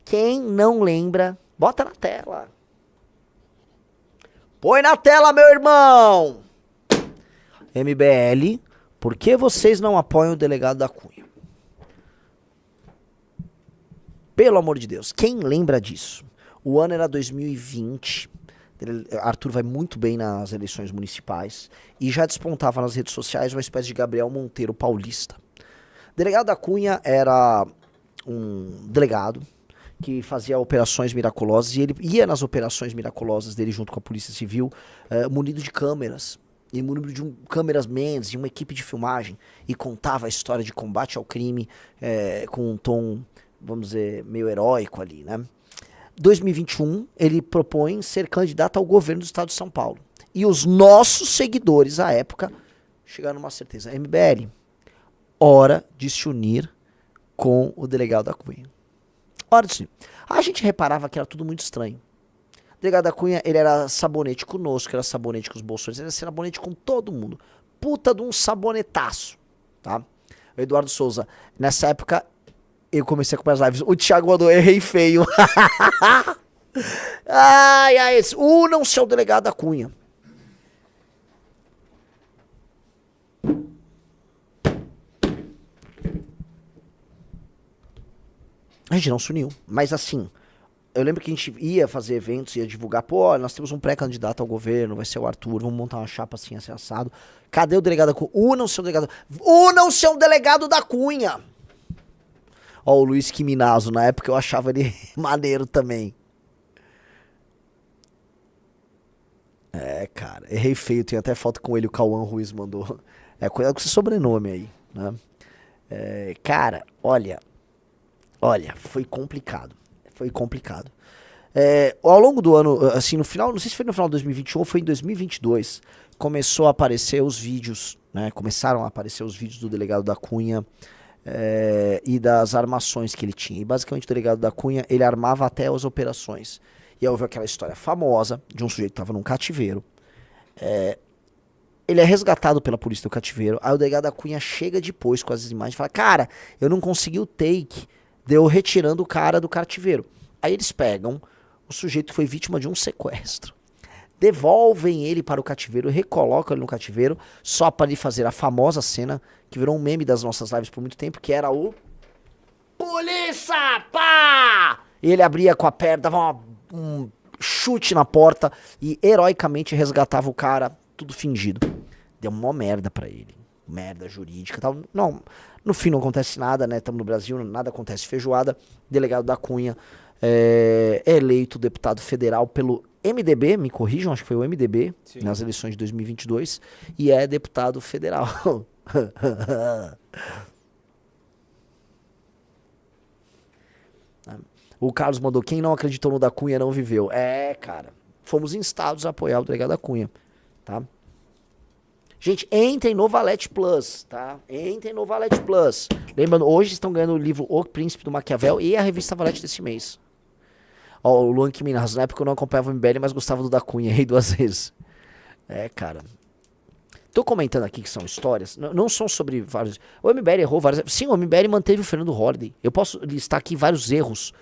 Quem não lembra, bota na tela. Põe na tela, meu irmão! MBL, por que vocês não apoiam o delegado da Cunha? Pelo amor de Deus, quem lembra disso? O ano era 2020, Arthur vai muito bem nas eleições municipais e já despontava nas redes sociais uma espécie de Gabriel Monteiro paulista. O delegado da Cunha era um delegado que fazia operações miraculosas e ele ia nas operações miraculosas dele junto com a Polícia Civil, munido de câmeras. E munido de câmeras Mendes e uma equipe de filmagem e contava a história de combate ao crime com um tom, vamos dizer, meio heróico ali, né? 2021, ele propõe ser candidato ao governo do estado de São Paulo. E os nossos seguidores, à época, chegaram numa certeza. MBL, hora de se unir com o delegado da Cunha. Hora de se unir. A gente reparava que era tudo muito estranho. O delegado da Cunha, ele era sabonete conosco, era sabonete com os bolsões, ele era sabonete com todo mundo. Puta de um sabonetaço, tá? O Eduardo Souza, nessa época, eu comecei a acompanhar as lives. O Thiago mandou, errei feio. Ai, unam-se ao delegado da Cunha. A gente não se uniu, mas assim, eu lembro que a gente ia fazer eventos, ia divulgar, pô, nós temos um pré-candidato ao governo, vai ser o Arthur, vamos montar uma chapa assim, assim, assado. Cadê o delegado da Cunha? Unam-se ao delegado. Unam-se ao delegado da Cunha. Ó, o Luiz Quiminazo, na época eu achava ele maneiro também. Cara, errei feio, tem até foto com ele, o Cauã Ruiz mandou. Cuidado com esse sobrenome aí, né? Cara, olha, foi complicado. Foi complicado. Ao longo do ano, assim, no final, não sei se foi no final de 2021 ou foi em 2022, começou a aparecer os vídeos, né? Começaram a aparecer os vídeos do delegado da Cunha e das armações que ele tinha. E basicamente o delegado da Cunha, ele armava até as operações. E aí houve aquela história famosa de um sujeito que estava num cativeiro. Ele é resgatado pela polícia do cativeiro. Aí o delegado da Cunha chega depois com as imagens e fala: cara, eu não consegui o take, deu retirando o cara do cativeiro. Aí eles pegam o sujeito que foi vítima de um sequestro, devolvem ele para o cativeiro, recolocam ele no cativeiro, só para ele fazer a famosa cena que virou um meme das nossas lives por muito tempo, que era o polícia, pá! E ele abria com a perna, dava um chute na porta e heroicamente resgatava o cara, tudo fingido. Deu uma merda pra ele, merda jurídica e tal. Não, no fim não acontece nada, né? Estamos no Brasil, nada acontece, feijoada. Delegado da Cunha é eleito deputado federal pelo MDB, me corrijam, acho que foi o MDB, sim, nas eleições de 2022, e é deputado federal. O Carlos mandou: quem não acreditou no da Cunha não viveu. Cara, fomos instados a apoiar o delegado da Cunha, tá? Gente, entrem no Valete Plus, tá? Entrem no Valete Plus. Lembrando, hoje estão ganhando o livro O Príncipe do Maquiavel e a revista Valete desse mês. Ó, o Luan Quiminazo, na época eu não acompanhava o MBL, mas gostava do da Cunha, errei 2 vezes. Cara. Tô comentando aqui que são histórias, não são sobre vários... O MBL errou vários... Sim, o MBL manteve o Fernando Holliday. Eu posso listar aqui vários erros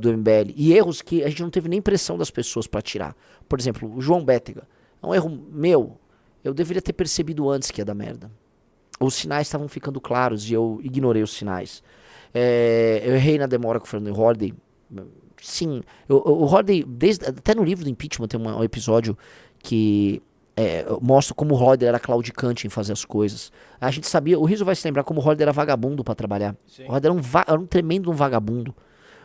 do MBL. E erros que a gente não teve nem pressão das pessoas pra tirar. Por exemplo, o João Bétega. É um erro meu. Eu deveria ter percebido antes que ia dar merda. Os sinais estavam ficando claros e eu ignorei os sinais. Eu errei na demora com o Fernando Holliday. Sim, o Holliday, até no livro do impeachment tem um episódio que mostra como o Holliday era claudicante em fazer as coisas. A gente sabia, o Rizzo vai se lembrar como o Holliday era vagabundo pra trabalhar. Sim. O Holliday era um tremendo vagabundo.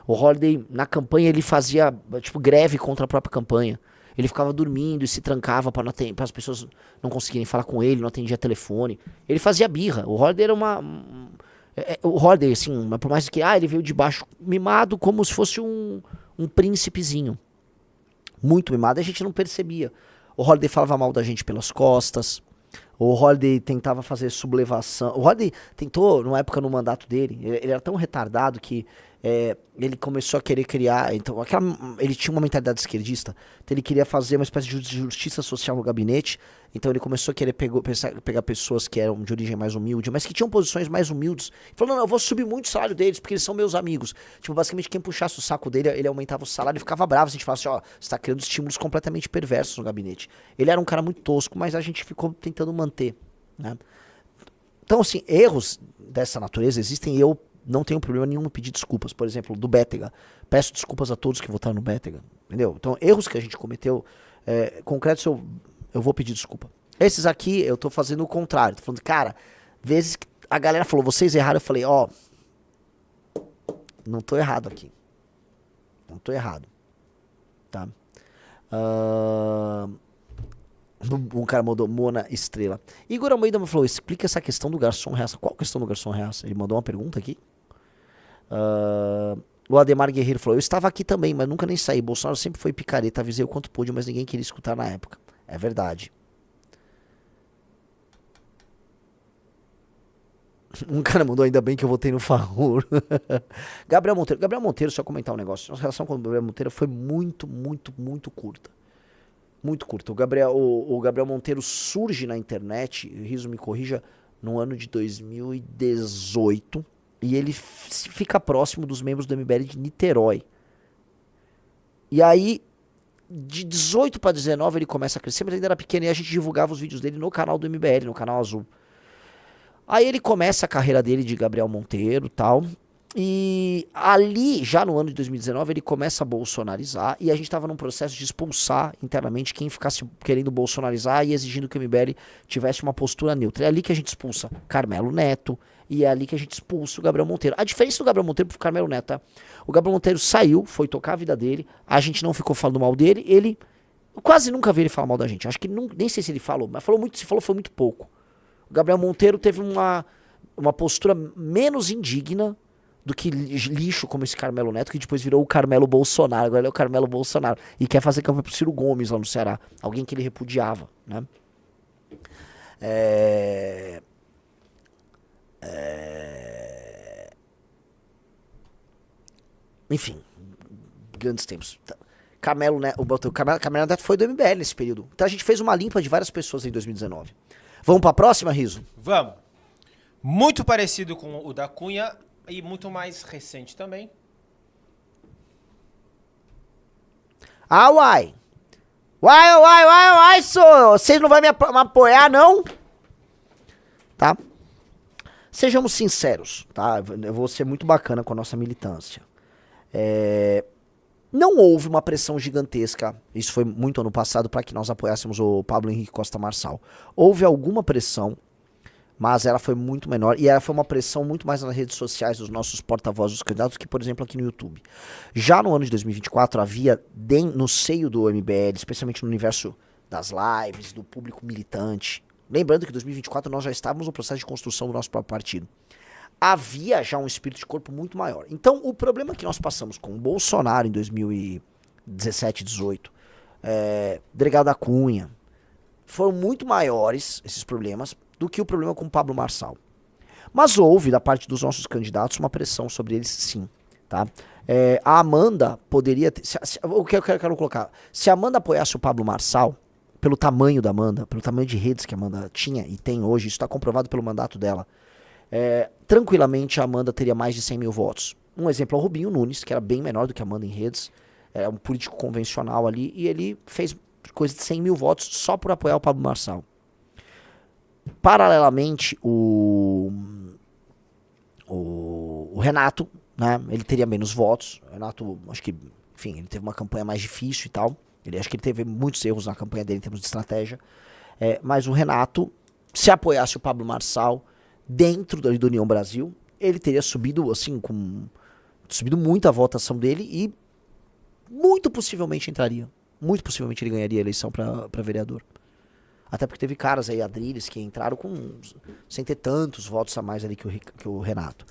O Holliday, na campanha, ele fazia tipo greve contra a própria campanha. Ele ficava dormindo e se trancava para as pessoas não conseguirem falar com ele, não atendia telefone. Ele fazia birra. O Holliday era o Holliday, assim, por mais que ele veio de baixo, mimado como se fosse um príncipezinho. Muito mimado, a gente não percebia. O Holliday falava mal da gente pelas costas. O Holliday tentava fazer sublevação. O Holliday tentou, numa época no mandato dele, ele era tão retardado que ele começou a querer criar. Então, ele tinha uma mentalidade esquerdista. Então ele queria fazer uma espécie de justiça social no gabinete Então ele começou a querer pegar pessoas que eram de origem mais humilde, mas que tinham posições mais humildes. Falou, não, eu vou subir muito o salário deles, porque eles são meus amigos. Tipo, basicamente quem puxasse o saco dele, ele aumentava o salário e ficava bravo. A gente falava assim, ó, você tá criando estímulos completamente perversos no gabinete. Ele era um cara muito tosco, mas a gente ficou tentando manter, né? Então, assim, erros dessa natureza existem e eu não tenho problema nenhum em pedir desculpas. Por exemplo, do Bétega. Peço desculpas a todos que votaram no Bétega. Entendeu? Então, erros que a gente cometeu, concretos, eu vou pedir desculpa. Esses aqui, eu tô fazendo o contrário. Tô falando, cara, vezes que a galera falou, vocês erraram, eu falei, ó, não tô errado aqui. Não tô errado. Tá? Um cara mandou Mona Estrela. Igor Almeida me falou, explica essa questão do garçom reaça. Qual questão do garçom reaça? Ele mandou uma pergunta aqui. O Ademar Guerreiro falou, eu estava aqui também, mas nunca nem saí. Bolsonaro sempre foi picareta, avisei o quanto pôde, mas ninguém queria escutar na época. É verdade. Um cara mandou, ainda bem que eu votei no Farrur. Gabriel Monteiro, só comentar um negócio. Nossa relação com o Gabriel Monteiro foi muito, muito, muito curta. Muito curta. O Gabriel Monteiro surge na internet, Riso me corrija, no ano de 2018. E ele fica próximo dos membros do MBL de Niterói. E aí, de 18 para 19, ele começa a crescer, mas ele ainda era pequeno e a gente divulgava os vídeos dele no canal do MBL, no canal azul. Aí ele começa a carreira dele de Gabriel Monteiro e tal. E ali, já no ano de 2019, ele começa a bolsonarizar. E a gente estava num processo de expulsar internamente quem ficasse querendo bolsonarizar e exigindo que o MBL tivesse uma postura neutra. É ali que a gente expulsa Carmelo Neto. E é ali que a gente expulsa o Gabriel Monteiro. A diferença do Gabriel Monteiro pro Carmelo Neto, tá? O Gabriel Monteiro saiu, foi tocar a vida dele. A gente não ficou falando mal dele. Eu quase nunca vi ele falar mal da gente. Acho que nem sei se ele falou, mas falou muito, se falou foi muito pouco. O Gabriel Monteiro teve uma postura menos indigna do que lixo como esse Carmelo Neto, que depois virou o Carmelo Bolsonaro. Agora ele é o Carmelo Bolsonaro. E quer fazer campanha pro Ciro Gomes lá no Ceará. Alguém que ele repudiava, né? Enfim, grandes tempos. Carmelo Neto foi do MBL nesse período. Então a gente fez uma limpa de várias pessoas em 2019. Vamos pra próxima, Riso? Vamos. Muito parecido com o da Cunha e muito mais recente também. Ah, uai! Uai, vocês não vão me apoiar, não? Tá? Sejamos sinceros, tá? Eu vou ser muito bacana com a nossa militância. Não houve uma pressão gigantesca, isso foi muito ano passado, para que nós apoiássemos o Pablo Henrique Costa Marçal. Houve alguma pressão, mas ela foi muito menor, e ela foi uma pressão muito mais nas redes sociais dos nossos porta-vozes dos candidatos que, por exemplo, aqui no YouTube. Já no ano de 2024, havia no seio do MBL, especialmente no universo das lives, do público militante, lembrando que em 2024 nós já estávamos no processo de construção do nosso próprio partido, havia já um espírito de corpo muito maior. Então, o problema que nós passamos com o Bolsonaro em 2017, 2018, delegado da Cunha, foram muito maiores, esses problemas, do que o problema com o Pablo Marçal. Mas houve, da parte dos nossos candidatos, uma pressão sobre eles, sim. Tá? A Amanda poderia ter... o que eu quero colocar? Se a Amanda apoiasse o Pablo Marçal, pelo tamanho da Amanda, pelo tamanho de redes que a Amanda tinha e tem hoje, isso está comprovado pelo mandato dela, tranquilamente a Amanda teria mais de 100 mil votos. Um exemplo é o Rubinho Nunes, que era bem menor do que a Amanda em redes, é um político convencional ali, e ele fez coisa de 100 mil votos só por apoiar o Pablo Marçal. Paralelamente, o Renato, né, ele teria menos votos. O Renato, acho que, enfim, ele teve uma campanha mais difícil e tal. Acho que ele teve muitos erros na campanha dele em termos de estratégia. Mas o Renato, se apoiasse o Pablo Marçal dentro da União Brasil, ele teria subido, assim, subido muito a votação dele e muito possivelmente entraria. Muito possivelmente ele ganharia a eleição para vereador. Até porque teve caras aí, Adriles, que entraram sem ter tantos votos a mais ali que o Renato.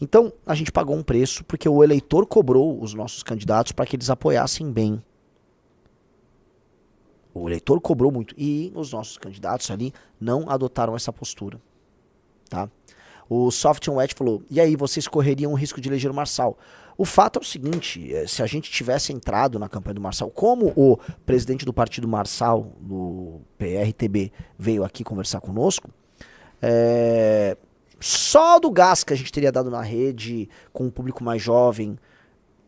Então, a gente pagou um preço porque o eleitor cobrou os nossos candidatos para que eles apoiassem bem. O eleitor cobrou muito. E os nossos candidatos ali não adotaram essa postura. Tá? O Soft and Wet falou, e aí, vocês correriam o risco de eleger o Marçal? O fato é o seguinte, se a gente tivesse entrado na campanha do Marçal, como o presidente do partido Marçal, do PRTB, veio aqui conversar conosco, só do gás que a gente teria dado na rede, com um público mais jovem,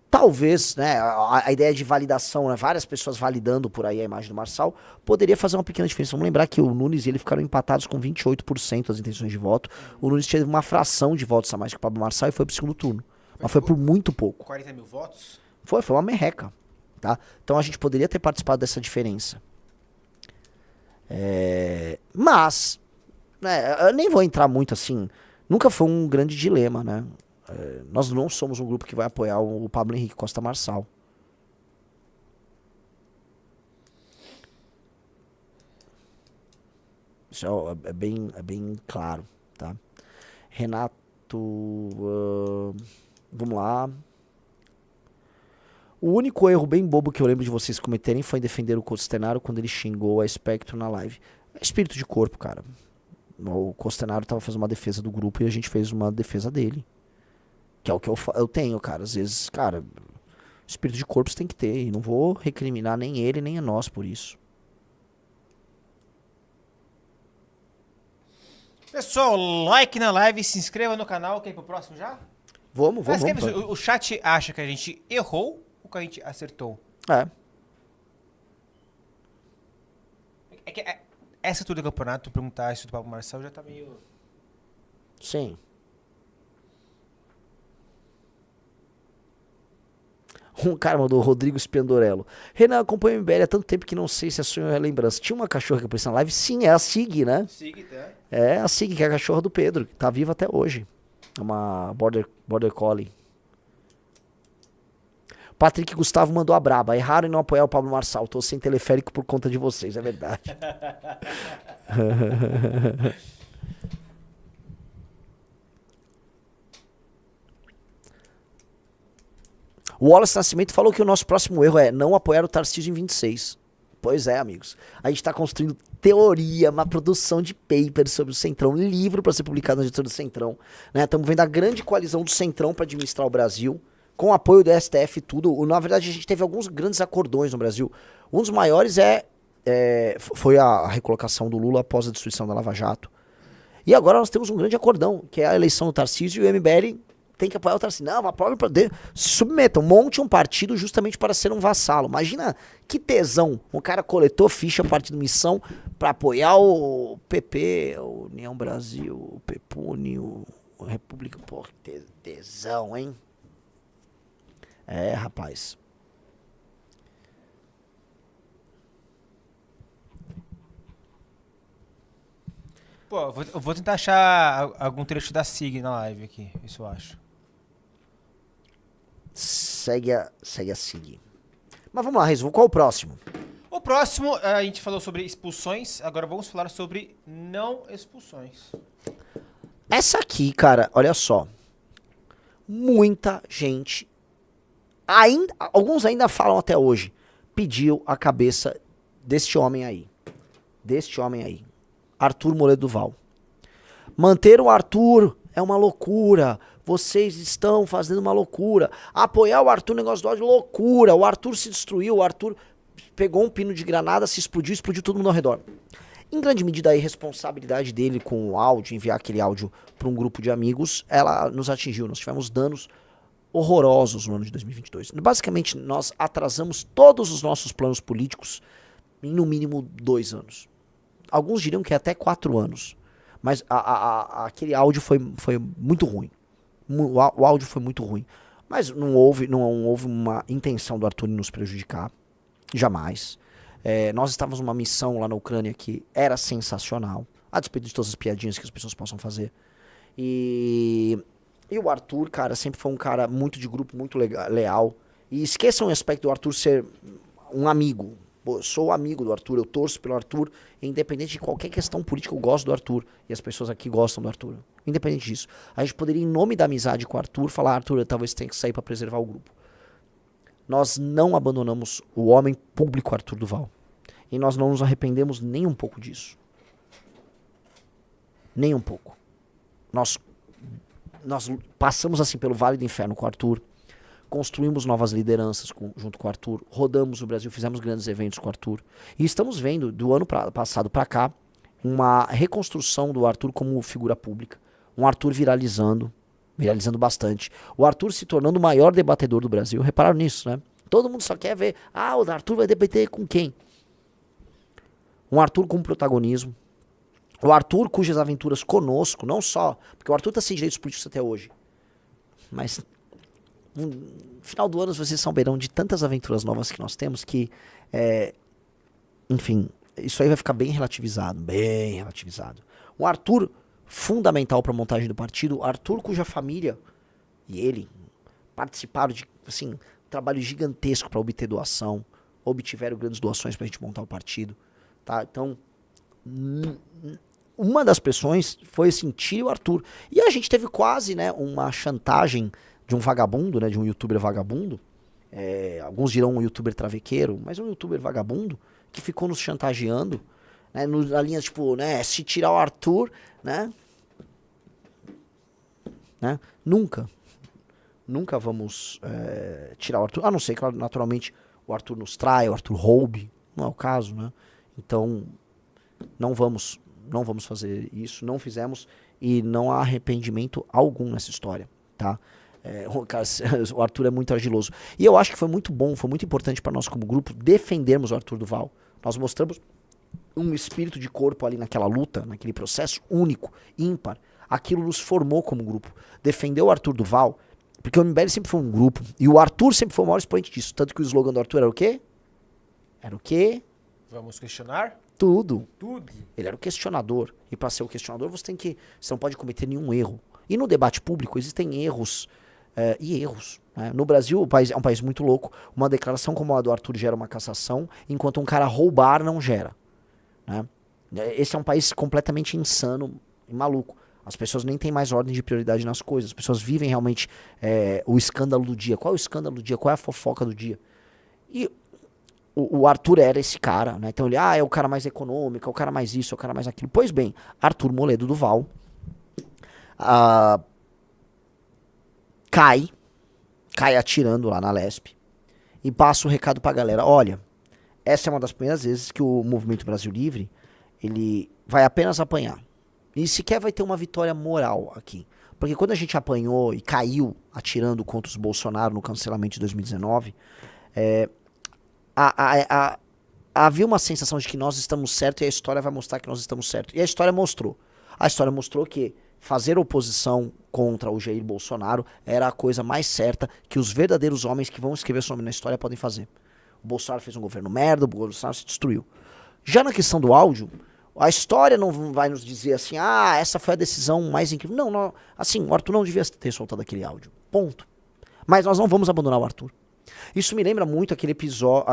talvez, né, a ideia de validação, né, várias pessoas validando por aí a imagem do Marçal, poderia fazer uma pequena diferença. Vamos lembrar que o Nunes e ele ficaram empatados com 28% das intenções de voto. O Nunes teve uma fração de votos a mais que o Pablo Marçal e foi pro segundo turno. Mas foi por muito pouco. 40 mil votos? Foi uma merreca, tá? Então a gente poderia ter participado dessa diferença. Mas, né, eu nem vou entrar muito assim, nunca foi um grande dilema, né? Nós não somos um grupo que vai apoiar o Pablo Henrique Costa Marçal. Isso é bem claro, tá? Renato, vamos lá. O único erro bem bobo que eu lembro de vocês cometerem foi em defender o Costenaro quando ele xingou a Spectro na live. É espírito de corpo, cara. O Costenaro tava fazendo uma defesa do grupo e a gente fez uma defesa dele. Que é o que eu tenho, cara. Às vezes, cara, espírito de corpo você tem que ter. E não vou recriminar nem ele, nem a nós por isso. Pessoal, like na live, se inscreva no canal. Quer ir pro próximo já? Vamos. O chat acha que a gente errou ou que a gente acertou? Essa altura do campeonato, perguntar isso do Pablo Marçal já tá meio... Sim. Um cara mandou, Rodrigo Spendorello. Renan, acompanha o MBL há tanto tempo que não sei se é sonho ou é lembrança. Tinha uma cachorra que apareceu na live? Sim, é a Sig, né? Sig, tá? É a Sig, que é a cachorra do Pedro, que tá viva até hoje. É uma Border Collie. Patrick Gustavo mandou a braba. Erraram em não apoiar o Pablo Marçal. Tô sem teleférico por conta de vocês, é verdade. O Wallace Nascimento falou que o nosso próximo erro é não apoiar o Tarcísio em 26. Pois é, amigos. A gente tá construindo teoria, uma produção de papers sobre o Centrão, um livro para ser publicado na editora do Centrão. Estamos vendo a grande coalizão do Centrão para administrar o Brasil, com o apoio do STF e tudo. Na verdade, a gente teve alguns grandes acordões no Brasil. Um dos maiores foi a recolocação do Lula após a destruição da Lava Jato. E agora nós temos um grande acordão, que é a eleição do Tarcísio, e o MBL tem que apoiar o Tarcísio. Não, apoie o poder. Se submetam, monte um partido justamente para ser um vassalo. Imagina que tesão. Um cara coletou ficha, partido missão, para apoiar o PP, o União Brasil, o Pepune, o República. Pô, que tesão, hein? É, rapaz. Pô, eu vou tentar achar algum trecho da Sig na live aqui, isso eu acho. Segue a Sig. Mas vamos lá, Rezo, qual o próximo? O próximo, a gente falou sobre expulsões, agora vamos falar sobre não expulsões. Essa aqui, cara, olha só. Muita gente, alguns ainda falam até hoje, pediu a cabeça deste homem aí. Arthur Moledo Duval. Manter o Arthur é uma loucura. Vocês estão fazendo uma loucura. Apoiar o Arthur, negócio do ódio, loucura. O Arthur se destruiu, o Arthur pegou um pino de granada, se explodiu todo mundo ao redor. Em grande medida a irresponsabilidade dele com o áudio, enviar aquele áudio para um grupo de amigos, ela nos atingiu. Nós tivemos danos horrorosos no ano de 2022. Basicamente, nós atrasamos todos os nossos planos políticos em no mínimo 2 anos. Alguns diriam que é até 4 anos. Mas aquele áudio foi muito ruim. O áudio foi muito ruim. Mas não houve uma intenção do Arthur em nos prejudicar. Jamais. Nós estávamos numa missão lá na Ucrânia que era sensacional. A despeito de todas as piadinhas que as pessoas possam fazer. E o Arthur, cara, sempre foi um cara muito de grupo, muito leal. E esqueçam o aspecto do Arthur ser um amigo. Pô, eu sou amigo do Arthur, eu torço pelo Arthur, independente de qualquer questão política, eu gosto do Arthur, e as pessoas aqui gostam do Arthur. Independente disso. A gente poderia, em nome da amizade com o Arthur, falar, Arthur, talvez tenha que sair para preservar o grupo. Nós não abandonamos o homem público Arthur Duval. E nós não nos arrependemos nem um pouco disso. Nem um pouco. Nós nós passamos assim pelo Vale do Inferno com o Arthur, construímos novas lideranças junto com o Arthur, rodamos o Brasil, fizemos grandes eventos com o Arthur. E estamos vendo, do ano passado para cá, uma reconstrução do Arthur como figura pública. Um Arthur viralizando bastante. O Arthur se tornando o maior debatedor do Brasil. Repararam nisso, né? Todo mundo só quer ver, o Arthur vai debater com quem? Um Arthur com protagonismo. O Arthur cujas aventuras conosco, não só, porque o Arthur tá sem direitos políticos até hoje, mas no final do ano vocês saberão de tantas aventuras novas que nós temos que, enfim, isso aí vai ficar bem relativizado, bem relativizado. Um Arthur fundamental para a montagem do partido, Arthur cuja família e ele participaram de, assim, um trabalho gigantesco para obter doação, obtiveram grandes doações para a gente montar o partido, tá? Então, uma das pressões foi assim, tire o Arthur. E a gente teve quase, né, uma chantagem de um vagabundo, né, de um youtuber vagabundo, alguns dirão um youtuber travequeiro, mas um youtuber vagabundo, que ficou nos chantageando, né, na linha tipo, né, se tirar o Arthur, né, nunca vamos tirar o Arthur, a não ser que naturalmente o Arthur nos trai, o Arthur roube, não é o caso, né, então não vamos fazer isso, não fizemos e não há arrependimento algum nessa história, tá? O Arthur é muito argiloso. E eu acho que foi muito bom, foi muito importante para nós como grupo defendermos o Arthur Duval. Nós mostramos um espírito de corpo ali naquela luta, naquele processo único, ímpar. Aquilo nos formou como grupo. Defender o Arthur Duval, porque o MBL sempre foi um grupo, e o Arthur sempre foi o maior expoente disso. Tanto que o slogan do Arthur era o quê? Era o quê? Vamos questionar? Tudo. Ele era o questionador. E para ser o questionador, você não pode cometer nenhum erro. E no debate público existem erros e erros. Né? No Brasil, o país é um país muito louco. Uma declaração como a do Arthur gera uma cassação, enquanto um cara roubar não gera. Né? Esse é um país completamente insano e maluco. As pessoas nem têm mais ordem de prioridade nas coisas. As pessoas vivem realmente o escândalo do dia. Qual é o escândalo do dia? Qual é a fofoca do dia? E o Arthur era esse cara, né? Então ele, é o cara mais econômico, é o cara mais isso, é o cara mais aquilo. Pois bem, Arthur Moledo Duval cai atirando lá na Lespe e passa o recado pra galera, olha, essa é uma das primeiras vezes que o Movimento Brasil Livre, ele vai apenas apanhar. E sequer vai ter uma vitória moral aqui. Porque quando a gente apanhou e caiu atirando contra os Bolsonaro no cancelamento de 2019, havia uma sensação de que nós estamos certos e a história vai mostrar que nós estamos certos. E a história mostrou. A história mostrou que fazer oposição contra o Jair Bolsonaro era a coisa mais certa que os verdadeiros homens que vão escrever seu nome na história podem fazer. O Bolsonaro fez um governo merda, o Bolsonaro se destruiu. Já na questão do áudio, a história não vai nos dizer assim, essa foi a decisão mais incrível. Não, assim, o Arthur não devia ter soltado aquele áudio. Ponto. Mas nós não vamos abandonar o Arthur. Isso me lembra muito aquele episódio,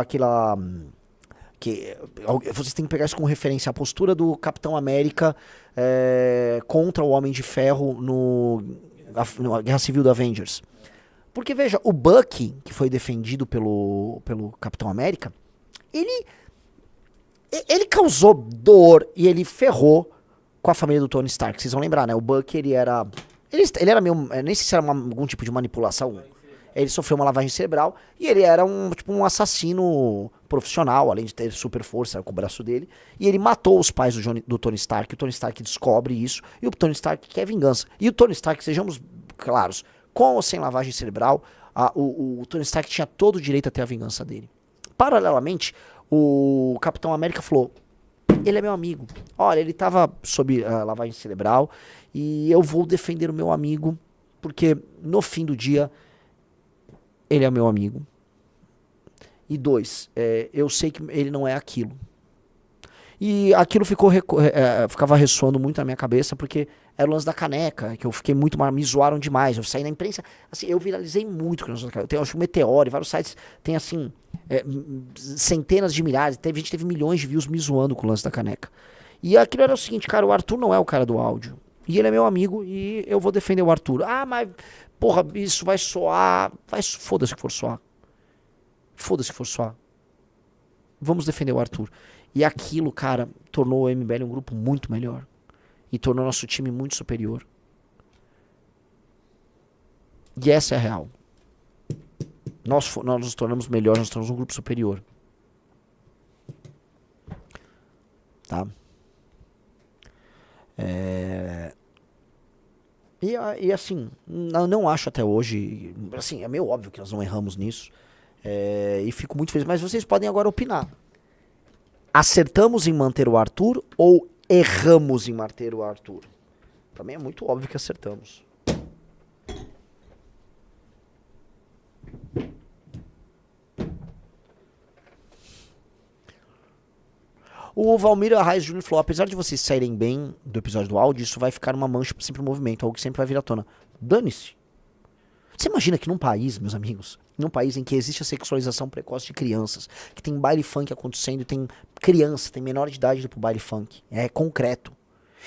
que vocês têm que pegar isso como referência, a postura do Capitão América contra o Homem de Ferro na Guerra Civil do Avengers. Porque, veja, o Bucky, que foi defendido pelo Capitão América, ele causou dor e ele ferrou com a família do Tony Stark. Vocês vão lembrar, né? O Bucky, ele era meio, nem sei se era algum tipo de manipulação. Ele sofreu uma lavagem cerebral e ele era um assassino profissional, além de ter super força com o braço dele. E ele matou os pais do Tony Stark. O Tony Stark descobre isso e o Tony Stark quer vingança. E o Tony Stark, sejamos claros, com ou sem lavagem cerebral, o Tony Stark tinha todo o direito a ter a vingança dele. Paralelamente, o Capitão América falou, ele é meu amigo. Olha, ele estava sob lavagem cerebral e eu vou defender o meu amigo porque no fim do dia ele é meu amigo. E 2, eu sei que ele não é aquilo. E aquilo ficava ressoando muito na minha cabeça, porque era o lance da caneca, que eu fiquei muito mal, me zoaram demais. Eu saí na imprensa, assim, eu viralizei muito com o lance da caneca. Eu tenho, acho, o Meteoro, vários sites tem, assim, centenas de milhares, a gente teve milhões de views me zoando com o lance da caneca. E aquilo era o seguinte, cara, o Arthur não é o cara do áudio. E ele é meu amigo e eu vou defender o Arthur. Mas, porra, isso vai soar. Foda-se que for soar. Foda-se que for soar. Vamos defender o Arthur. E aquilo, cara, tornou o MBL um grupo muito melhor. E tornou nosso time muito superior. E essa é a real. Nós nos tornamos melhores, nós nos tornamos um grupo superior. Tá? E assim, não acho até hoje, assim, é meio óbvio que nós não erramos nisso, e fico muito feliz, mas vocês podem agora opinar. Acertamos em manter o Arthur ou erramos em manter o Arthur? Pra mim é muito óbvio que acertamos. O Valmir Arraes Júnior falou, apesar de vocês saírem bem do episódio do áudio, isso vai ficar uma mancha sempre em movimento, algo que sempre vai vir à tona. Dane-se. Você imagina que num país, meus amigos, num país em que existe a sexualização precoce de crianças, que tem baile funk acontecendo, tem criança, tem menor de idade indo pro baile funk, é concreto.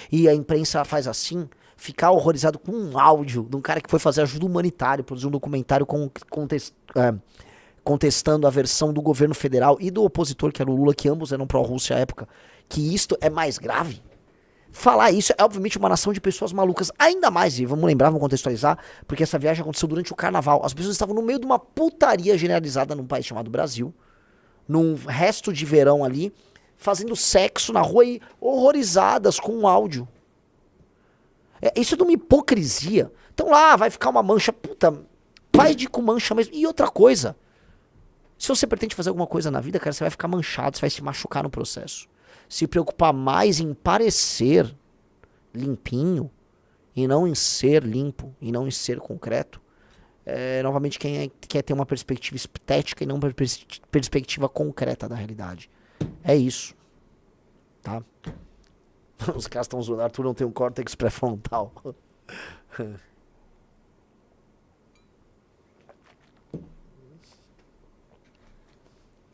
E a imprensa faz assim, ficar horrorizado com um áudio de um cara que foi fazer ajuda humanitária, produzir um documentário contestando a versão do governo federal e do opositor, que era o Lula, que ambos eram pró-Rússia à época, que isto é mais grave. Falar isso é obviamente uma nação de pessoas malucas, ainda mais, e vamos lembrar, vamos contextualizar, porque essa viagem aconteceu durante o carnaval. As pessoas estavam no meio de uma putaria generalizada num país chamado Brasil, num resto de verão ali, fazendo sexo na rua e horrorizadas com um áudio. Isso é de uma hipocrisia. Então lá vai ficar uma mancha, puta, vai de com mancha mesmo. E outra coisa, se você pretende fazer alguma coisa na vida, cara, você vai ficar manchado, você vai se machucar no processo. Se preocupar mais em parecer limpinho e não em ser limpo e não em ser concreto, novamente quem quer ter uma perspectiva estética e não uma perspectiva concreta da realidade. É isso. Tá? Os caras estão zoando, Arthur não tem um córtex pré-frontal.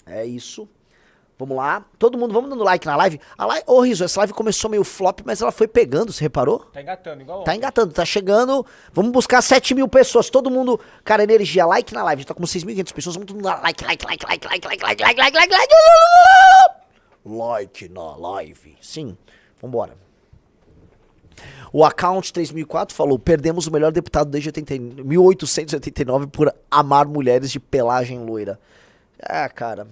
É isso. Vamos lá. Todo mundo, vamos dando like na live. Ô, Riso, essa live começou meio flop, mas ela foi pegando, você reparou? Tá engatando, igual Tá engatando, tá chegando. Vamos buscar 7.000 pessoas. Todo mundo, cara, energia, like na live. Já tá com 6.500 pessoas. Vamos todo mundo dar like. Like na live. Sim, vambora. O Account 3004 falou, perdemos o melhor deputado desde 1889 por amar mulheres de pelagem loira. Cara,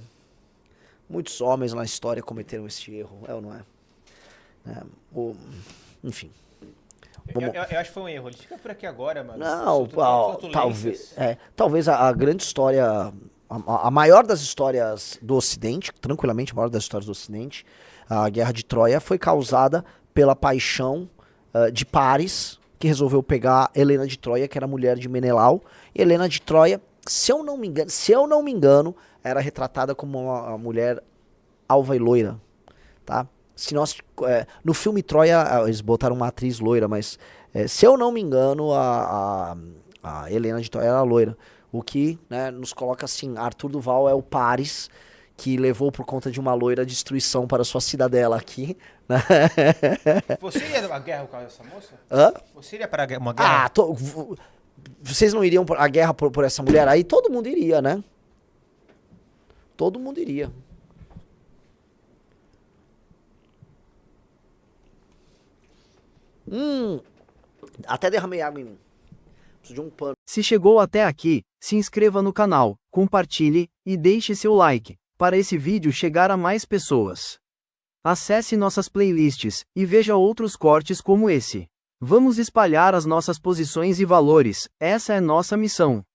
muitos homens na história cometeram esse erro, é ou não é? Enfim. Eu acho que foi um erro. Ele fica por aqui agora, mano. Não, talvez a grande história, a maior das histórias do Ocidente, tranquilamente a maior das histórias do Ocidente, a Guerra de Troia, foi causada pela paixão de Paris, que resolveu pegar Helena de Troia, que era mulher de Menelau. E Helena de Troia, se eu não me engano, era retratada como uma mulher alva e loira, tá? Se nós, no filme Troia, eles botaram uma atriz loira, mas se eu não me engano, a Helena de Troia era loira. O que, né, nos coloca assim, Arthur Duval é o Paris que levou por conta de uma loira destruição para sua cidadela aqui. Né? Você iria numa guerra com essa moça? Hã? Você iria para uma guerra? Vocês não iriam à guerra por essa mulher? Aí todo mundo iria, né? Todo mundo iria. Até derramei água em mim. Preciso de um pano. Se chegou até aqui, se inscreva no canal, compartilhe e deixe seu like, para esse vídeo chegar a mais pessoas. Acesse nossas playlists e veja outros cortes como esse. Vamos espalhar as nossas posições e valores, essa é nossa missão.